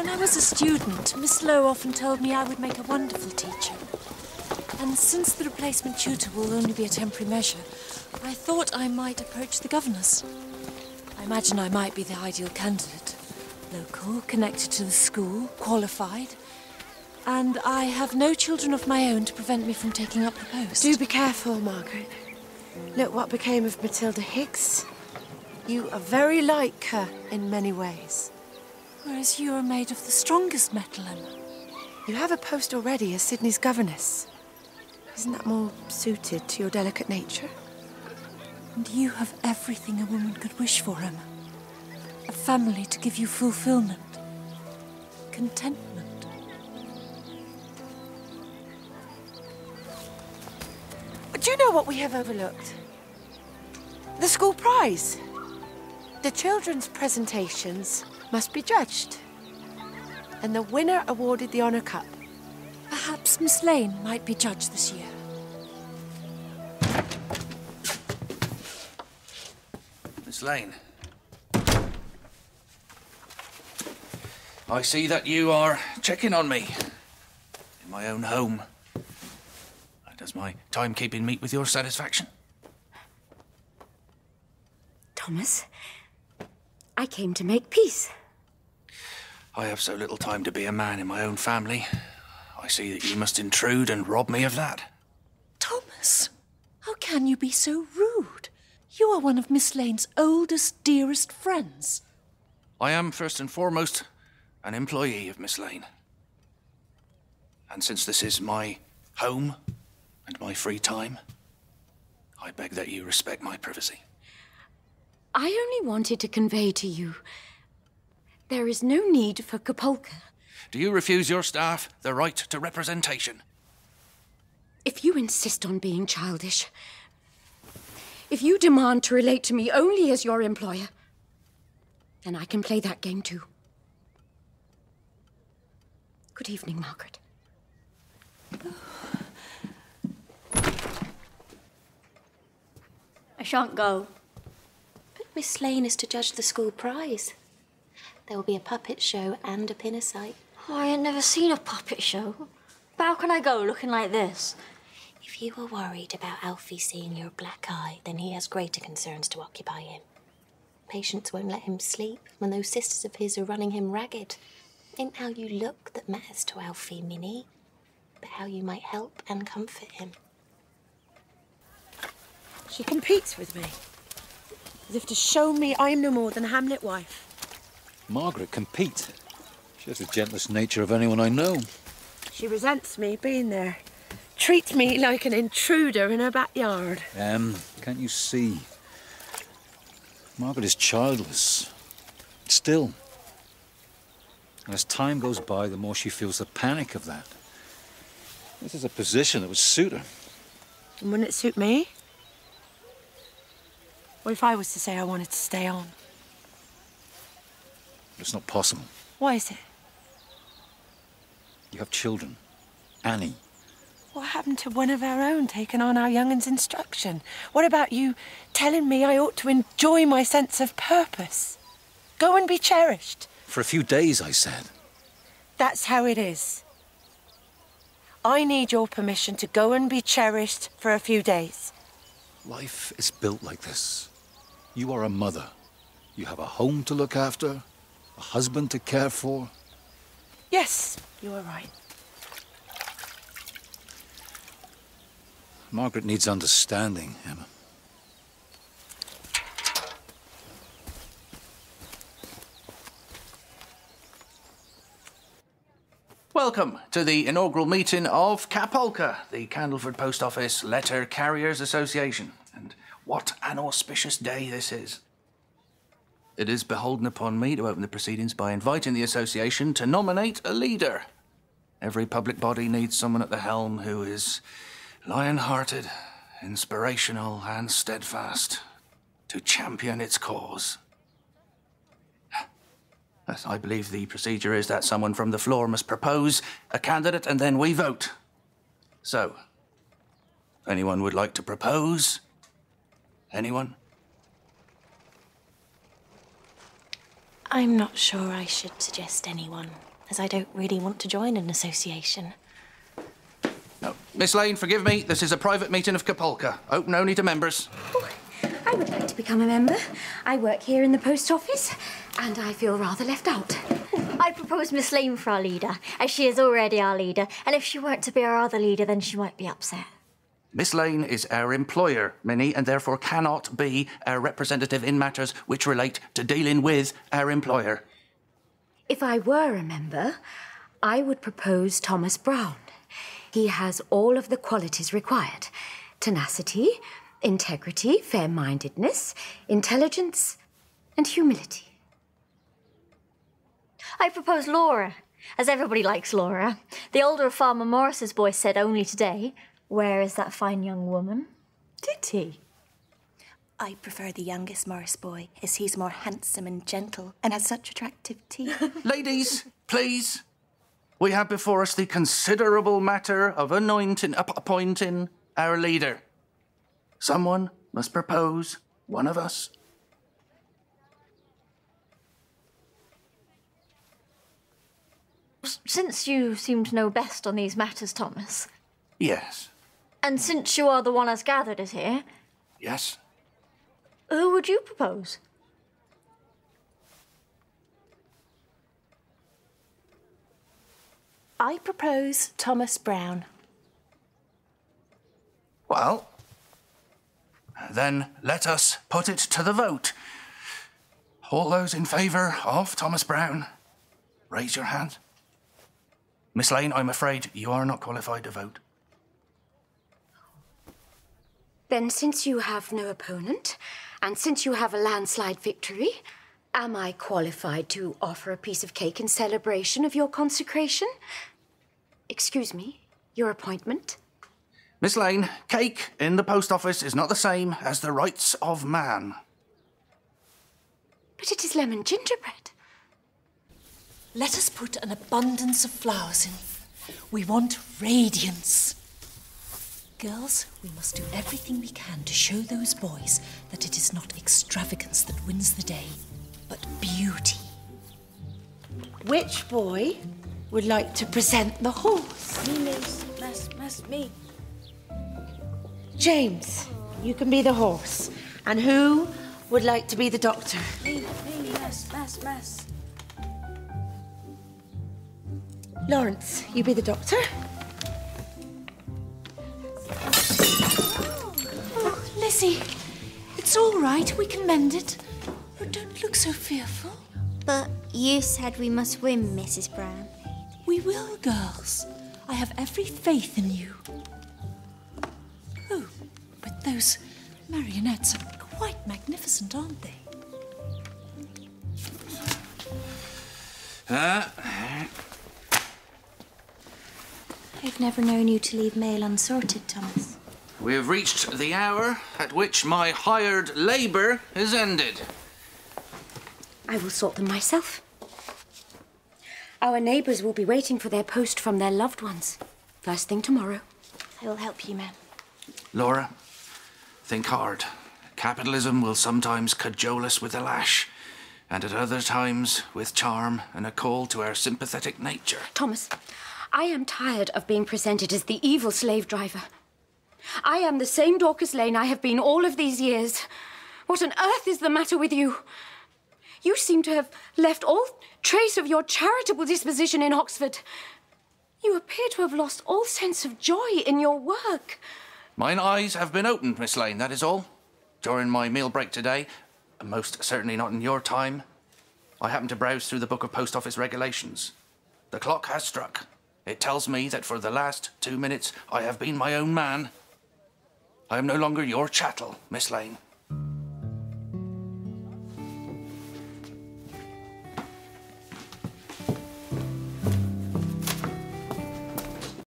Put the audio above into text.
When I was a student, Miss Lowe often told me I would make a wonderful teacher. And since the replacement tutor will only be a temporary measure, I thought I might approach the governess. I imagine I might be the ideal candidate. Local, connected to the school, qualified. And I have no children of my own to prevent me from taking up the post. Do be careful, Margaret. Look what became of Matilda Higgs. You are very like her in many ways. Whereas you are made of the strongest metal, Emma. You have a post already as Sydney's governess. Isn't that more suited to your delicate nature? And you have everything a woman could wish for, Emma. A family to give you fulfillment. Contentment. Do you know what we have overlooked? The school prize. The children's presentations must be judged. And the winner awarded the Honour Cup. Perhaps Miss Lane might be judge this year. Miss Lane. I see that you are checking on me in my own home. Does my timekeeping meet with your satisfaction? Thomas, I came to make peace. I have so little time to be a man in my own family. I see that you must intrude and rob me of that. Thomas, how can you be so rude? You are one of Miss Lane's oldest, dearest friends. I am, first and foremost, an employee of Miss Lane. And since this is my home and my free time, I beg that you respect my privacy. I only wanted to convey to you, there is no need for Kapolka. Do you refuse your staff the right to representation? If you insist on being childish, if you demand to relate to me only as your employer, then I can play that game too. Good evening, Margaret. I shan't go. But Miss Lane is to judge the school prize. There will be a puppet show and a pinner sight. Oh, I ain't never seen a puppet show. But how can I go looking like this? If you are worried about Alfie seeing your black eye, then he has greater concerns to occupy him. Patients won't let him sleep when those sisters of his are running him ragged. It ain't how you look that matters to Alfie, Minnie, but how you might help and comfort him. She competes with me, as if to show me I'm no more than a Hamlet wife. Margaret compete? She has the gentlest nature of anyone I know. She resents me being there. Treats me like an intruder in her backyard. Can't you see? Margaret is childless. Still. And as time goes by, the more she feels the panic of that. This is a position that would suit her. And wouldn't it suit me? What if I was to say I wanted to stay on? It's not possible. Why is it? You have children. Annie. What happened to one of our own taking on our youngin's instruction? What about you telling me I ought to enjoy my sense of purpose? Go and be cherished. For a few days, I said. That's how it is. I need your permission to go and be cherished for a few days. Life is built like this. You are a mother. You have a home to look after, a husband to care for. Yes, you are right. Margaret needs understanding, Emma. Welcome to the inaugural meeting of Kapolka, the Candleford Post Office Letter Carriers Association. And what an auspicious day this is. It is beholden upon me to open the proceedings by inviting the association to nominate a leader. Every public body needs someone at the helm who is lion-hearted, inspirational and steadfast to champion its cause. I believe the procedure is that someone from the floor must propose a candidate and then we vote. So, if anyone would like to propose? Anyone? I'm not sure I should suggest anyone. as I don't really want to join an association. No, Miss Lane, forgive me. This is a private meeting of Kapolka. Open only to members. Oh, I would like to become a member. I work here in the post office, and I feel rather left out. I propose Miss Lane for our leader, as she is already our leader, and if she weren't to be our other leader, then she might be upset. Miss Lane is our employer, Minnie, and therefore cannot be our representative in matters which relate to dealing with our employer. If I were a member, I would propose Thomas Brown. He has all of the qualities required: tenacity, integrity, fair-mindedness, intelligence, and humility. I propose Laura, as everybody likes Laura. The older of Farmer Morris's boy said only today, "Where is that fine young woman?" Did he? I prefer the youngest Morris boy, as he's more handsome and gentle and has such attractive teeth. Ladies, please. We have before us the considerable matter of appointing our leader. Someone must propose one of us. Since you seem to know best on these matters, Thomas, Yes. and since you are the one as gathered us here, Yes. who would you propose? I propose Thomas Brown. Well, then let us put it to the vote. All those in favour of Thomas Brown, raise your hand. Miss Lane, I'm afraid you are not qualified to vote. Then, since you have no opponent, and since you have a landslide victory, am I qualified to offer a piece of cake in celebration of your consecration? Excuse me, your appointment? Miss Lane, cake in the post office is not the same as the rights of man. But it is lemon gingerbread. Let us put an abundance of flowers in. We want radiance. Girls, we must do everything we can to show those boys that it is not extravagance that wins the day, but beauty. Which boy would like to present the horse? Me, me. James, you can be the horse. And who would like to be the doctor? Me, mess. Lawrence, you be the doctor. Oh, Lizzie, it's all right. We can mend it. Oh, don't look so fearful. But you said we must win, Mrs. Brown. We will, girls. I have every faith in you. Oh, but those marionettes are quite magnificent, aren't they? I've never known you to leave mail unsorted, Thomas. We have reached the hour at which my hired labour is ended. I will sort them myself. Our neighbours will be waiting for their post from their loved ones. First thing tomorrow. I will help you, ma'am. Laura, think hard. Capitalism will sometimes cajole us with a lash, and at other times with charm and a call to our sympathetic nature. Thomas, I am tired of being presented as the evil slave driver. I am the same Dorcas Lane I have been all of these years. What on earth is the matter with you? You seem to have left all trace of your charitable disposition in Oxford. You appear to have lost all sense of joy in your work. Mine eyes have been opened, Miss Lane, that is all. During my meal break today, and most certainly not in your time, I happened to browse through the book of post office regulations. The clock has struck. It tells me that for the last 2 minutes I have been my own man. I am no longer your chattel, Miss Lane.